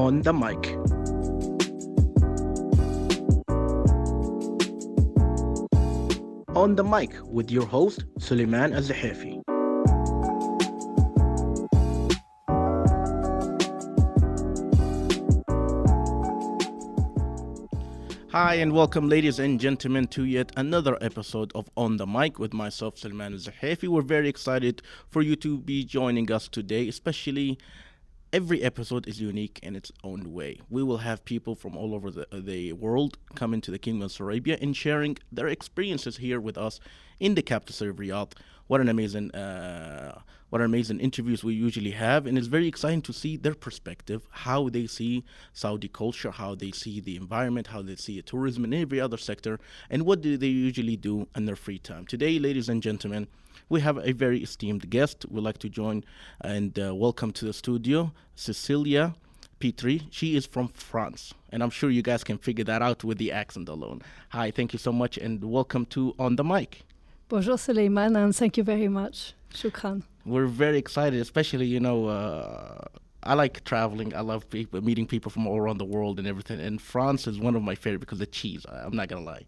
On the Mic. On the Mic with your host, Suleiman Al-Zahafi. Hi and welcome, ladies and gentlemen, to yet another episode of On the Mic with myself, Suleiman Al-Zahafi. We're very excited for you to be joining us today, especially every episode is unique in its own way. We will have people from all over the world come into the Kingdom of Saudi Arabia and sharing their experiences here with us in the capital city of Riyadh. What an amazing interviews we usually have, and it's very exciting to see their perspective, how they see Saudi culture, how they see the environment, how they see tourism and every other sector, and what do they usually do in their free time. Today, ladies and gentlemen, we have a very esteemed guest. We'd like to join and welcome to the studio, Cécilia Pitré. She is from France, and I'm sure you guys can figure that out with the accent alone. Hi, thank you so much, and welcome to On the Mic. Bonjour, Suleiman, and thank you very much. Shukran. We're very excited, especially, I like traveling. I love meeting people from all around the world and everything. And France is one of my favorite because of the cheese. I'm not going to lie.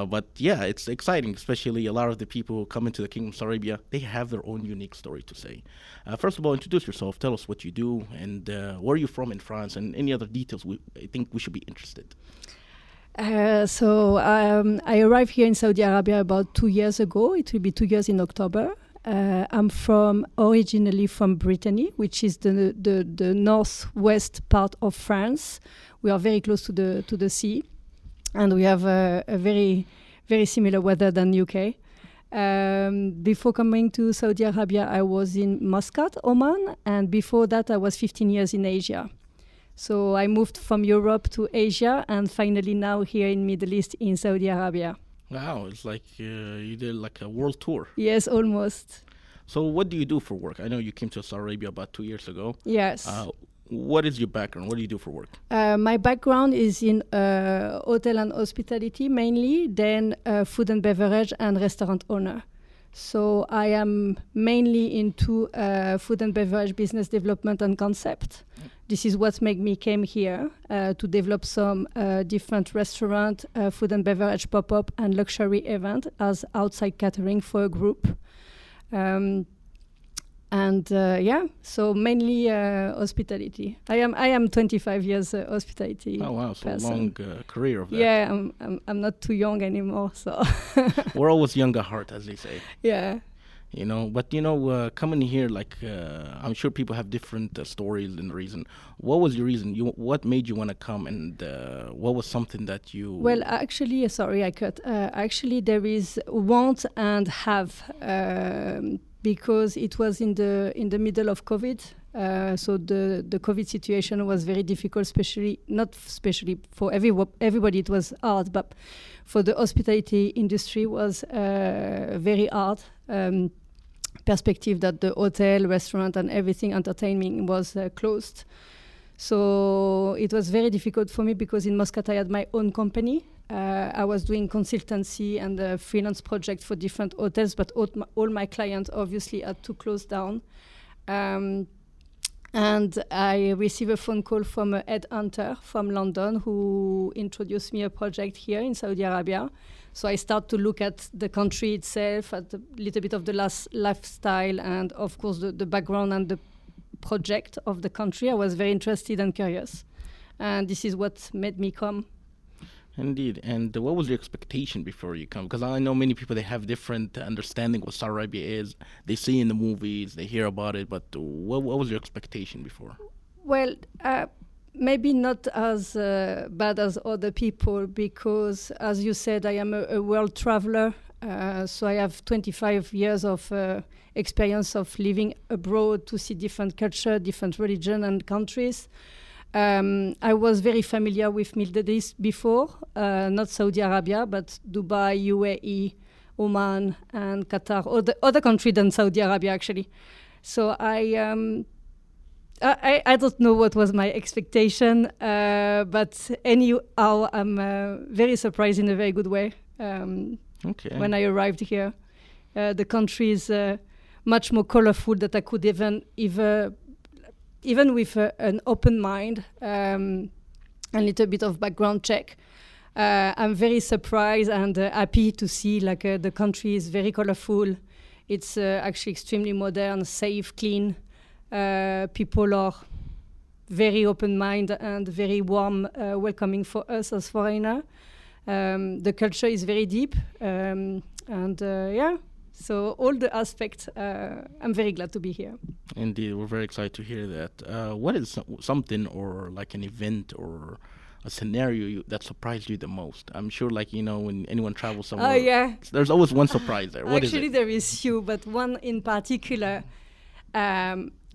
But yeah, it's exciting, especially a lot of the people who come into the Kingdom of Saudi Arabia, they have their own unique story to say. First of all, introduce yourself, tell us what you do, and where are you from in France, and any other details I think we should be interested. I arrived here in Saudi Arabia about 2 years ago. It will be 2 years in October. I'm originally from Brittany, which is the northwest part of France. We are very close to the sea. And we have a very, very similar weather than UK. Before coming to Saudi Arabia, I was in Muscat, Oman, and before that, I was 15 years in Asia. So I moved from Europe to Asia, and finally now here in Middle East in Saudi Arabia. Wow, it's like you did like a world tour. Yes, almost. So what do you do for work? I know you came to Saudi Arabia about 2 years ago. Yes. What is your background? What do you do for work? My background is in hotel and hospitality mainly, then food and beverage and restaurant owner. So I am mainly into food and beverage business development and concept. This is what made me came here to develop some different restaurant, food and beverage pop-up and luxury event as outside catering for a group. So mainly hospitality. I am 25 years hospitality. Oh wow, so person. long career of that. Yeah, I'm not too young anymore, so. We're always young at heart, as they say. Yeah. Coming here, I'm sure people have different stories and reason. What was your reason? What made you want to come, and what was something that you? Well, actually, sorry, I cut. Actually, there is want and have. Because it was in the middle of COVID, so the COVID situation was very difficult, not especially for everybody. It was hard, but for the hospitality industry was very hard. Perspective that the hotel, restaurant, and everything entertainment was closed. So it was very difficult for me because in Muscat I had my own company. I was doing consultancy and a freelance project for different hotels, but all my clients obviously had to close down. And I received a phone call from a headhunter from London who introduced me a project here in Saudi Arabia. So I start to look at the country itself, at a little bit of the lifestyle, and of course the background and the project of the country. I was very interested and curious. And this is what made me come. Indeed. And what was your expectation before you come? Because I know many people, they have different understanding what Saudi Arabia is. They see in the movies, they hear about it, but what was your expectation before? Well, maybe not as bad as other people because, as you said, I am a world traveler. So I have 25 years of experience of living abroad to see different culture, different religion and countries. I was very familiar with Middle East before, not Saudi Arabia, but Dubai, UAE, Oman, and Qatar, or the other country than Saudi Arabia, actually. So I don't know what was my expectation, but anyhow, I'm very surprised in a very good way when I arrived here. The country is much more colorful than I could even even with an open mind, a little bit of background check, I'm very surprised and happy to see like the country is very colorful. It's actually extremely modern, safe, clean. People are very open-minded and very warm, welcoming for us as foreigners. The culture is very deep, so all the aspects, I'm very glad to be here. Indeed, we're very excited to hear that. What is something or like an event or a scenario that surprised you the most? I'm sure, like, when anyone travels somewhere, there's always one surprise there. What Actually, is it? there is few, but one in particular,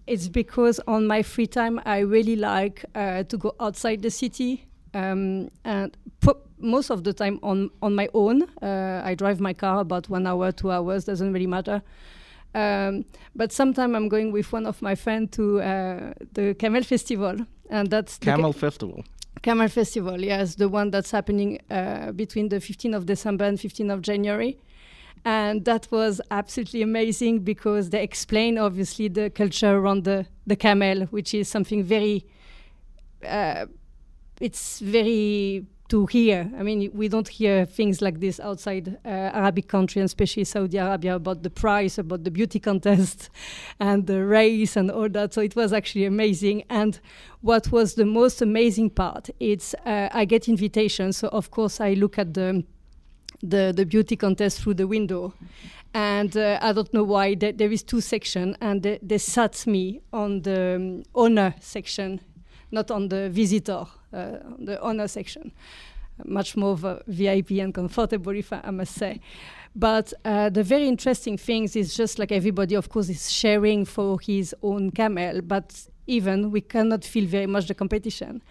it's because on my free time, I really like to go outside the city, and most of the time on my own. I drive my car about 1 hour, 2 hours, doesn't really matter. But sometimes I'm going with one of my friends to the Camel Festival, and that's Camel Festival. Camel Festival, yes, the one that's happening between the 15th of December and 15th of January. And that was absolutely amazing because they explain, obviously, the culture around the camel, which is something very, it's very to hear. I mean, we don't hear things like this outside Arabic country, and especially Saudi Arabia, about the price, about the beauty contest and the race and all that. So it was actually amazing. And what was the most amazing part, it's I get invitations. So, of course, I look at the beauty contest through the window. And I don't know why, there is 2 sections, and they sat me on the owner section, not on the visitor, the owner section. Much more of a VIP and comfortable, if I must say. But the very interesting things is just like everybody, of course, is sharing for his own camel, but even we cannot feel very much the competition.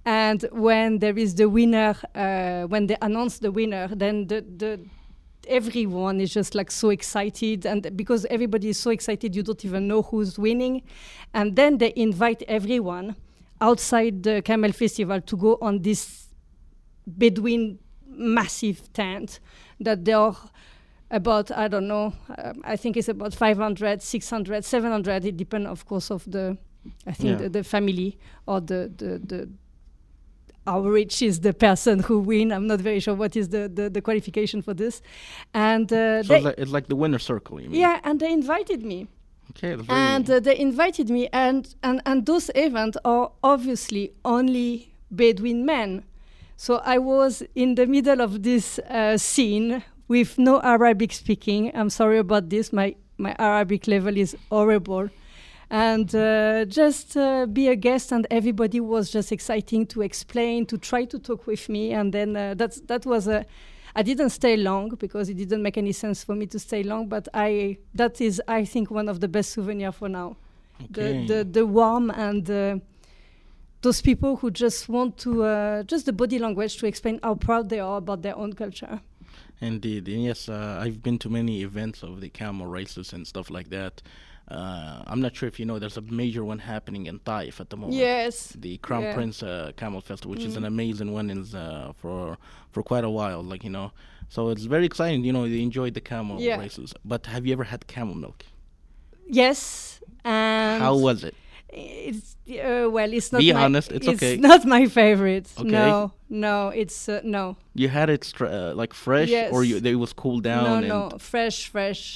And when there is the winner, when they announce the winner, then everyone is just like so excited, and because everybody is so excited, you don't even know who's winning. And then they invite everyone outside the Camel Festival to go on this Bedouin massive tent that there are about, I don't know, I think it's about 500, 600, 700. It depends, of course, of the family or the how rich is the person who win. I'm not very sure what is the qualification for this. And so it's like the winner circle, you mean? Yeah, and they invited me. Okay, that's they invited me, and those events are obviously only Bedouin men. So I was in the middle of this scene with no Arabic speaking. I'm sorry about this. My Arabic level is horrible. And just be a guest, and everybody was just exciting to explain, to try to talk with me. And then that was I didn't stay long because it didn't make any sense for me to stay long. But that is, I think, one of the best souvenirs for now. Okay. The warmth and those people who just want to, just the body language to explain how proud they are about their own culture. Indeed. And yes, I've been to many events of the camel races and stuff like that. I'm not sure if you know, there's a major one happening in Taif at the moment. Yes. The Crown Prince Camel Festival, which is an amazing one, is for quite a while, So it's very exciting, they enjoyed the camel races. But have you ever had camel milk? Yes. And how was it? It's it's not. Be honest, it's okay. It's not my favorite. Okay. No, it's no. You had it like fresh, yes. or it was cooled down? No, fresh,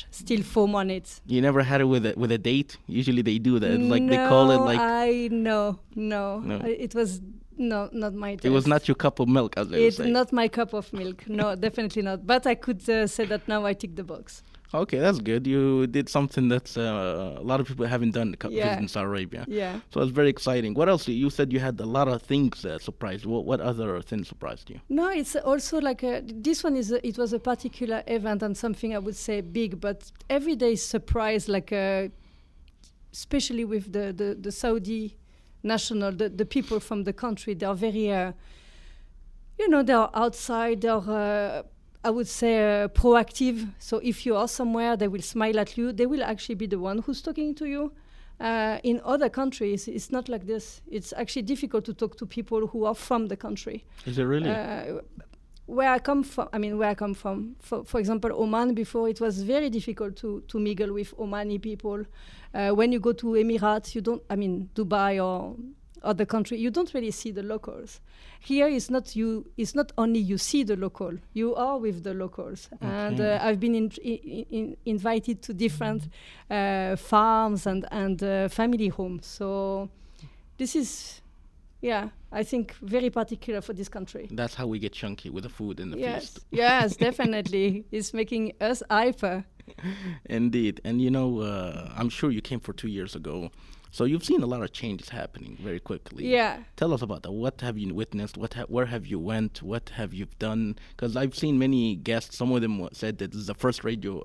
still foam on it. You never had it with a date? Usually they do that. Like they call it like. No. It was not my taste. It was not your cup of milk, as they would say. It's not my cup of milk. No, definitely not. But I could say that now I tick the box. Okay, that's good. You did something that's a lot of people haven't done in Saudi Arabia. Yeah. So it's very exciting. What else? You said you had a lot of things that surprised you. What other things surprised you? No, it's also like this one it was a particular event and something I would say big, but every day is surprise, especially with the Saudi national, the people from the country. They are very, they are outside. They are. I would say proactive. So if you are somewhere, they will smile at you. They will actually be the one who's talking to you. In other countries, it's not like this. It's actually difficult to talk to people who are from the country. Is it really? where I come from, for example, Oman, before it was very difficult to mingle with Omani people. When you go to Emirates, Dubai or other country, you don't really see the locals. Here it's not only you see the local, you are with the locals. Okay. And I've been invited to different farms and family homes. So this is, I think very particular for this country. That's how we get chunky with the food and the feast. Yes, definitely. It's making us hyper. Indeed. And I'm sure you came for 2 years ago. So you've seen a lot of changes happening very quickly. Yeah. Tell us about that. What have you witnessed? Where have you went? What have you done? Because I've seen many guests. Some of them said that this is the first radio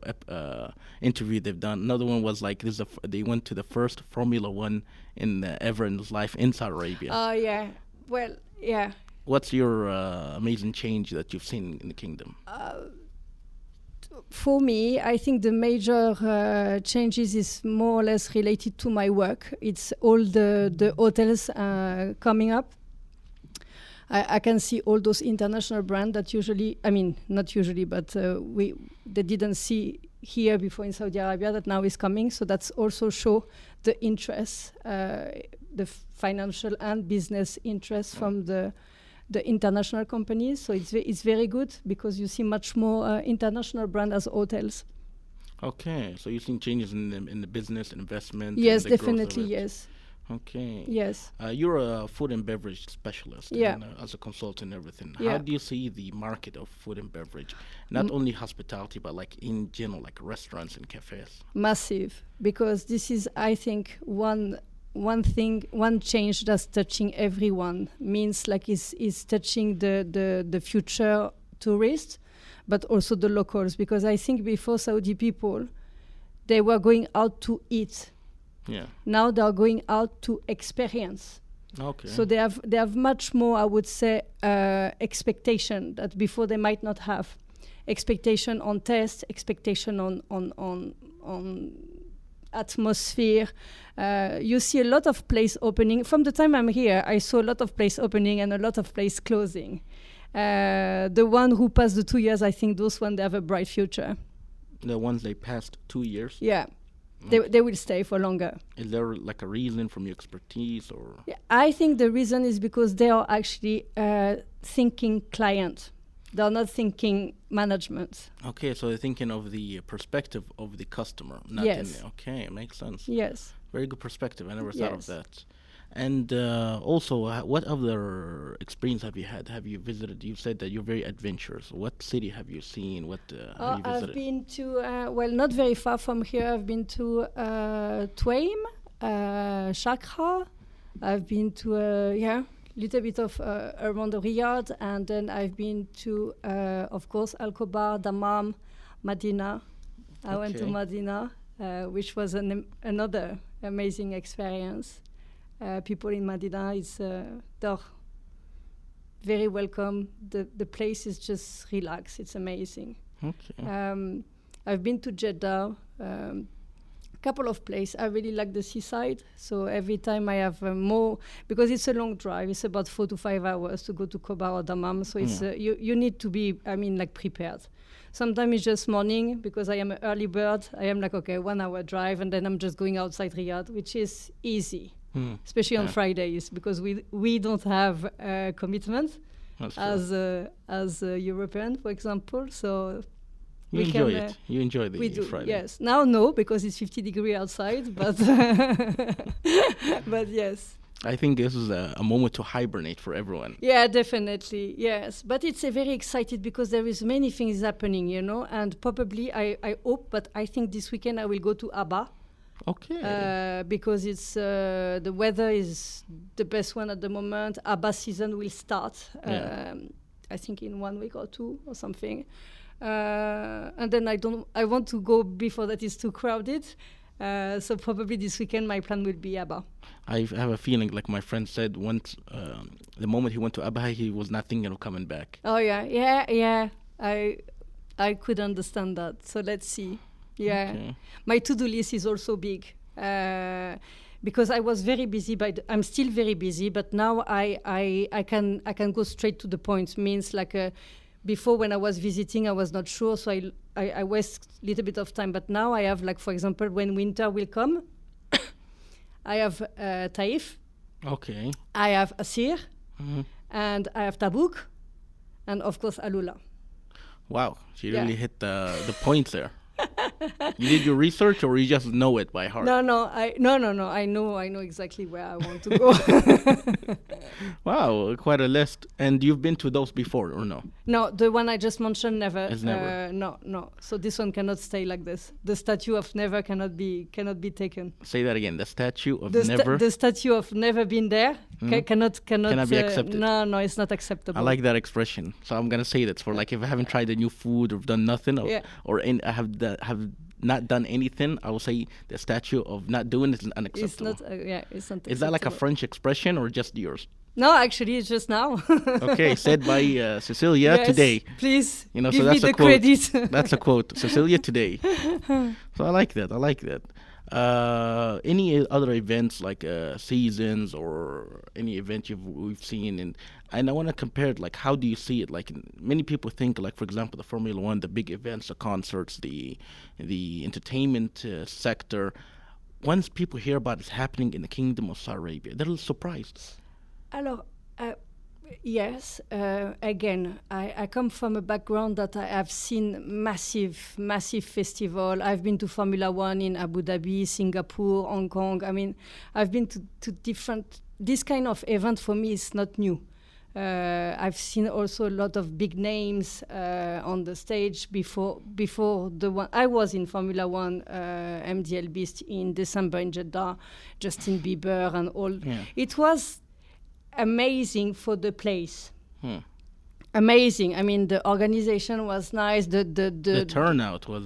interview they've done. Another one was like they went to the first Formula One ever in his life in Saudi Arabia. Oh, yeah. Well, yeah. What's your amazing change that you've seen in the kingdom? For me, I think the major changes is more or less related to my work. It's all the hotels coming up. I can see all those international brands that not usually, but they didn't see here before in Saudi Arabia that now is coming. So that's also show the interest, the financial and business interest from the international companies. So it's very good because you see much more international brand as hotels. Okay, so you've seen changes in the business and investment. Yes, and the growth of definitely, it. yes. Okay. Yes. You're a food and beverage specialist. Yeah. And, as a consultant and everything. Yeah. How do you see the market of food and beverage? Not only hospitality, but like in general, like restaurants and cafes. Massive, because this is, I think, one change that's touching everyone. Means like is touching the future tourists, but also the locals. Because I think before Saudi people, they were going out to eat. Yeah. Now they are going out to experience. Okay. So they have much more, I would say, expectation that before they might not have. Expectation on taste, expectation on atmosphere. You see a lot of place opening. From the time I'm here, I saw a lot of place opening and a lot of place closing. The one who passed the 2 years, I think those ones, they have a bright future. The ones they passed 2 years? Yeah. Okay. They will stay for longer. Is there like a reason from your expertise or? Yeah, I think the reason is because they are actually thinking client. They are not thinking management. Okay, so they're thinking of the perspective of the customer. Not Yes. Okay, it makes sense. Yes. Very good perspective. I never thought of Yes. that. And also, what other experience have you had? Have you visited? You said that you're very adventurous. What city have you seen? What have you visited? I've been to, not very far from here. I've been to Twaim, Shakra. I've been to, little bit of around Riyadh. And then I've been to, of course, Al-Khobar, Dammam, Medina. I went to Okay. Medina, which was another amazing experience. People in Medina, they're very welcome. The place is just relaxed. It's amazing. Okay. I've been to Jeddah, couple of places. I really like the seaside. So every time I have more, because it's a long drive. It's about 4 to 5 hours to go to Khobar or Dammam. So it's you need to be, prepared. Sometimes it's just morning because I am an early bird. I am like, okay, 1 hour drive, and then I'm just going outside Riyadh, which is easy. Especially on Fridays, because we don't have commitment as a European, for example. So you enjoy it. You enjoy the we do, Friday. yes. Now no, because it's 50 degrees outside, but but yes. I think this is a moment to hibernate for everyone. Yeah, definitely, yes. But it's very excited because there is many things happening, and probably I hope, but I think this weekend I will go to Abba. Okay. Because it's the weather is the best one at the moment. Abba season will start, I think in 1 week or 2 or something. And then I want to go before that is too crowded. So probably this weekend my plan will be Abba. I have a feeling, like my friend said once, the moment he went to Abha, he was not thinking of coming back. Oh yeah. I could understand that. So let's see. Yeah, Okay. My to-do list is also big because I was very busy. I'm still very busy, but now I can go straight to the point. Means like before when I was visiting, I was not sure, so I waste a little bit of time. But now I have, like, for example, when winter will come, I have Taif, Okay. I have Asir, Mhm. and I have Tabuk, and of course Alula. Wow, she Yeah. really hit the points there. You did your research, or you just know it by heart? No. I know exactly where I want to go. Wow, quite a list. And you've been to those before, or no? No, the one I just mentioned, never. It's never. No. So this one cannot stay like this. The statue of never cannot be taken. Say that again. The statue of The never. the statue of never been there cannot Cannot be accepted. No, it's not acceptable. I like that expression. So I'm gonna say that for like if I haven't tried a new food or done nothing, or, Yeah. I have not done anything, I will say the statue of not doing it is It's unacceptable. not. It's not. Is that like a acceptable. French expression or just yours? No, actually, it's just now. Okay, said by Cecilia Yes, today. Please, You know, give so me that's the a quote. credit. That's a quote. Cecilia today. So I like that. Any other events like seasons or any event we've seen, and I want to compare it. Like, how do you see it? Like, many people think, like, for example, the Formula One, the big events, the concerts, the entertainment sector. Once people hear about it happening in the Kingdom of Saudi Arabia, they're a little surprised. Alors, yes. Again, I come from a background that I have seen massive festival. I've been to Formula One in Abu Dhabi, Singapore, Hong Kong. I mean, I've been to different. This kind of event for me is not new. I've seen also a lot of big names on the stage before the one. I was in Formula One, MDL Beast in December in Jeddah, Justin Bieber and all. Yeah. It was amazing for the place. Amazing. I mean, the organization was nice. The turnout was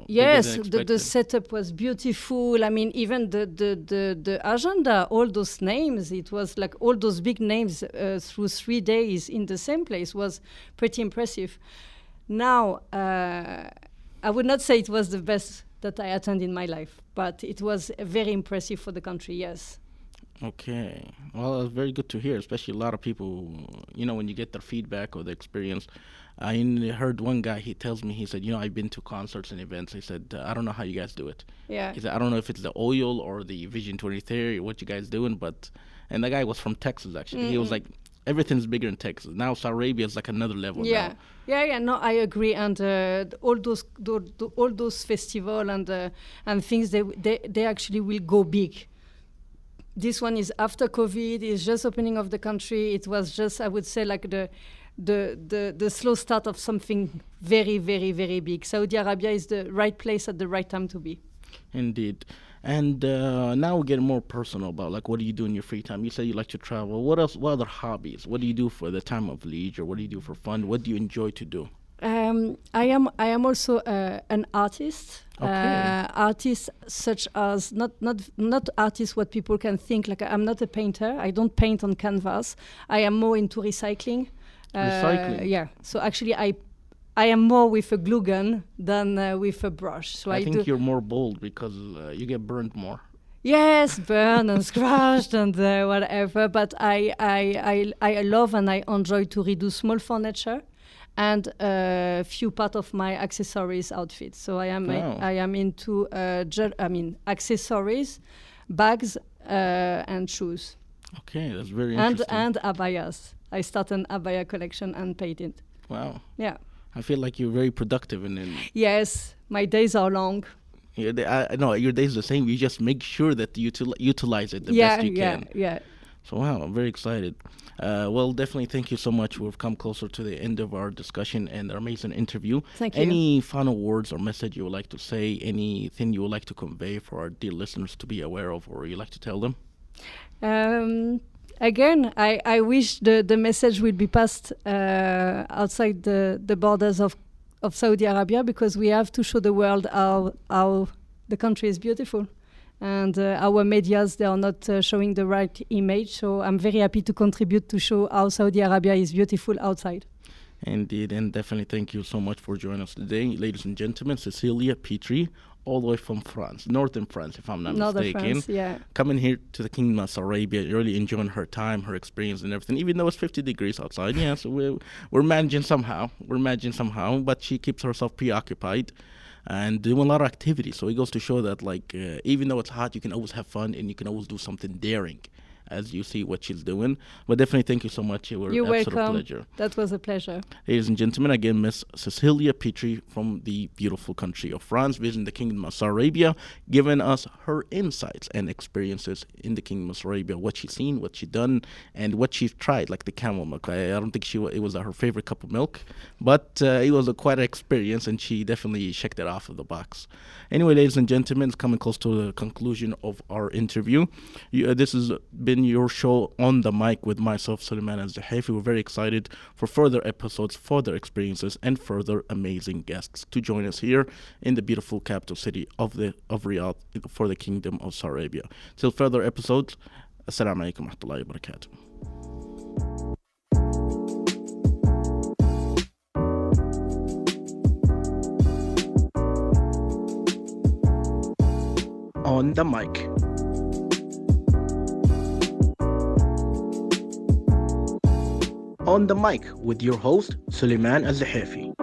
Yes, bigger than the expected. setup was beautiful. I mean, even the agenda, all those names, it was like all those big names through 3 days in the same place was pretty impressive. Now, I would not say it was the best that I attended in my life, but it was very impressive for the country, yes. Okay. Well, it's very good to hear, especially a lot of people, when you get their feedback or the experience. I heard one guy, he tells me, he said, I've been to concerts and events. He said, I don't know how you guys do it. Yeah. He said, I don't know if it's the oil or the Vision 2030 or what you guys doing, and the guy was from Texas, actually. He was like, everything's bigger in Texas. Now Saudi Arabia is like another level now. Yeah. No, I agree. And all those festival and things, they actually will go big. This one is after COVID. It's just opening of the country. It was just, I would say, like the slow start of something very, very, very big. Saudi Arabia is the right place at the right time to be. Indeed. And now we get more personal about like what do you do in your free time? You say you like to travel. What else? What other hobbies? What do you do for the time of leisure? What do you do for fun? What do you enjoy to do? I am also an artist. Okay. Artists such as not artists what people can think. Like, I'm not a painter. I don't paint on canvas. I am more into recycling. Recycling? Yeah. So actually, I am more with a glue gun than with a brush. So I think you're more bold because you get burned more. Yes, burned and scratched and whatever. But I love and I enjoy to redo small furniture and a few part of my accessories outfit. So I am into accessories, bags, and shoes. Okay, that's very interesting. And abayas. I start an abaya collection and painted. Wow. Yeah. I feel like you're very productive and Yes, my days are long. I know your days are the same. You just make sure that you utilize it the best you can. Yeah. So wow, I'm very excited. Well, definitely thank you so much. We've come closer to the end of our discussion and our amazing interview. Thank you. Any final words or message you would like to say? Anything you would like to convey for our dear listeners to be aware of, or you like to tell them? Again, I wish the message will be passed outside the borders of Saudi Arabia, because we have to show the world how the country is beautiful. And our medias, they are not showing the right image. So I'm very happy to contribute to show how Saudi Arabia is beautiful outside. Indeed, and definitely thank you so much for joining us today, ladies and gentlemen. Cecilia Pitré, all the way from France, northern France, if I'm not Northern mistaken, France, yeah. coming here to the Kingdom of Saudi Arabia, really enjoying her time, her experience, and everything. Even though it's 50 degrees outside, yeah, so we're managing somehow. We're managing somehow, but she keeps herself preoccupied and doing a lot of activities. So it goes to show that, like, even though it's hot, you can always have fun and you can always do something daring, as you see what she's doing. But definitely thank you so much. It was You're an absolute welcome. pleasure. That was a pleasure. Ladies and gentlemen, again, Miss Cecilia Pitré from the beautiful country of France, visiting the Kingdom of Saudi Arabia, giving us her insights and experiences in the Kingdom of Saudi Arabia, what she's seen, what she's done, and what she's tried, like the camel milk. I don't think it was her favorite cup of milk, but it was quite an experience, and she definitely checked it off of the box. Anyway, ladies and gentlemen, it's coming close to the conclusion of our interview. This has been your show On the Mic with myself, Suleiman Al-Zahafi. We're very excited for further episodes, further experiences, and further amazing guests to join us here in the beautiful capital city of Riyadh for the Kingdom of Saudi Arabia. Till further episodes, Assalamu alaikum wa rahmatullahi wa barakatuh. On the Mic. On the Mic with your host, Suleiman Al-Zahafi.